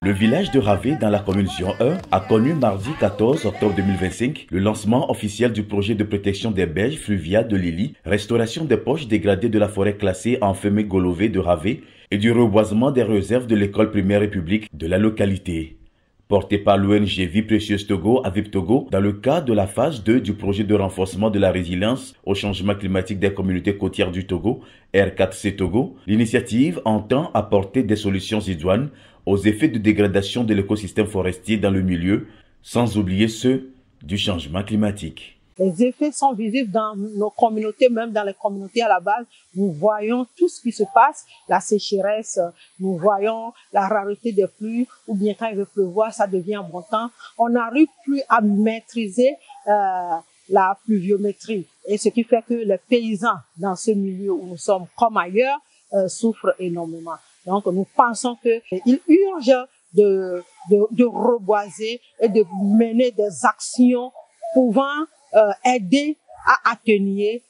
Le village de Ravé, dans la commune Zion 1, a connu mardi 14 octobre 2025 le lancement officiel du projet de protection des berges fluviales de Lili, restauration des poches dégradées de la forêt classée en Femé-Golové de Ravé et du reboisement des réserves de l'école primaire république de la localité. Porté par l'ONG Vie Précieuse Togo à VIP Togo, dans le cadre de la phase 2 du projet de renforcement de la résilience au changement climatique des communautés côtières du Togo, R4C Togo, l'initiative entend apporter des solutions idoines aux effets de dégradation de l'écosystème forestier dans le milieu, sans oublier ceux du changement climatique. Les effets sont visibles dans nos communautés, même dans les communautés à la base. Nous voyons tout ce qui se passe, la sécheresse, nous voyons la rareté des pluies, ou bien quand il veut pleuvoir, ça devient abondant. On n'arrive plus à maîtriser la pluviométrie. Et ce qui fait que les paysans dans ce milieu où nous sommes, comme ailleurs, souffrent énormément. Donc nous pensons qu'il urge de reboiser et de mener des actions pouvant aider à atténuer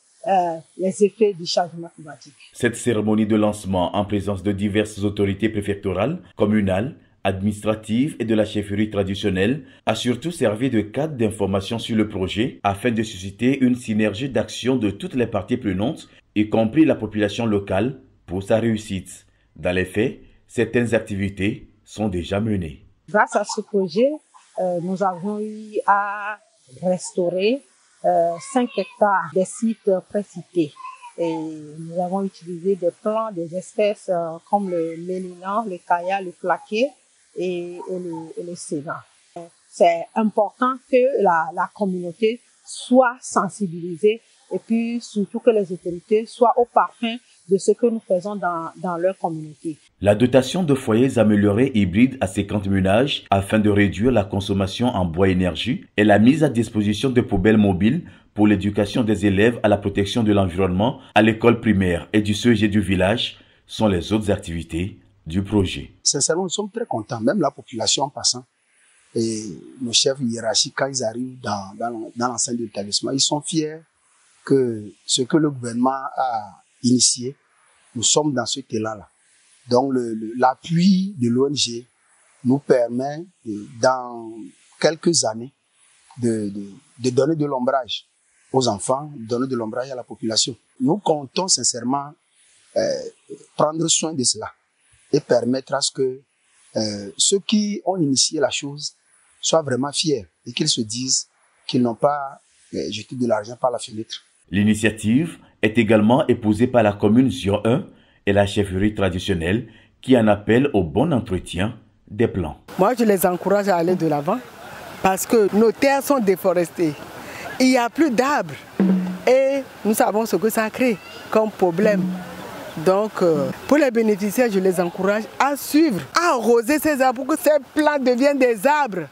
les effets du changement climatique. Cette cérémonie de lancement en présence de diverses autorités préfectorales, communales, administratives et de la chefferie traditionnelle a surtout servi de cadre d'information sur le projet afin de susciter une synergie d'action de toutes les parties prenantes, y compris la population locale, pour sa réussite. Dans les faits, certaines activités sont déjà menées. Grâce à ce projet, nous avons eu à restaurer 5 hectares des sites précités. Et nous avons utilisé des plants des espèces comme le mélinan, le kaya, le flaquet et le sénat. C'est important que la communauté soit sensibilisée et puis surtout que les autorités soient au parfum de ce que nous faisons dans leur communauté. La dotation de foyers améliorés hybrides à 50 ménages afin de réduire la consommation en bois énergie et la mise à disposition de poubelles mobiles pour l'éducation des élèves à la protection de l'environnement à l'école primaire et du CEG du village sont les autres activités du projet. Sincèrement, nous sommes très contents, même la population en passant. Et nos chefs hiérarchiques, quand ils arrivent dans l'enceinte de l'établissement, ils sont fiers que ce que le gouvernement a initié, nous sommes dans ce élan-là. Donc l'appui de l'ONG nous permet dans quelques années de donner de l'ombrage aux enfants, de donner de l'ombrage à la population. Nous comptons sincèrement prendre soin de cela et permettre à ce que ceux qui ont initié la chose soient vraiment fiers et qu'ils se disent qu'ils n'ont pas jeté de l'argent par la fenêtre. L'initiative est également épousée par la commune Zion 1 et la chefferie traditionnelle qui en appelle au bon entretien des plants. Moi, je les encourage à aller de l'avant parce que nos terres sont déforestées. Il n'y a plus d'arbres et nous savons ce que ça crée comme problème. Donc, pour les bénéficiaires, je les encourage à suivre, à arroser ces arbres pour que ces plants deviennent des arbres.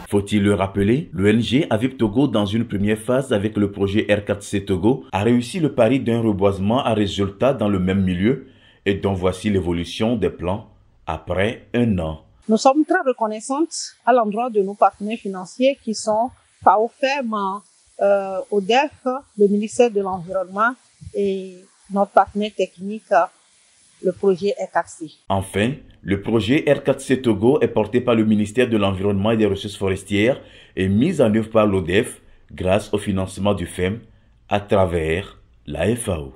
Faut-il le rappeler, l'ONG Avip Togo, dans une première phase avec le projet R4C Togo, a réussi le pari d'un reboisement à résultat dans le même milieu et dont voici l'évolution des plans après un an. Nous sommes très reconnaissantes à l'endroit de nos partenaires financiers qui sont FAOFEM, ODEF, le ministère de l'Environnement et notre partenaire technique, le projet R4C. Enfin, le projet R4C Togo est porté par le ministère de l'Environnement et des Ressources forestières et mis en œuvre par l'ODEF grâce au financement du FEM à travers la FAO.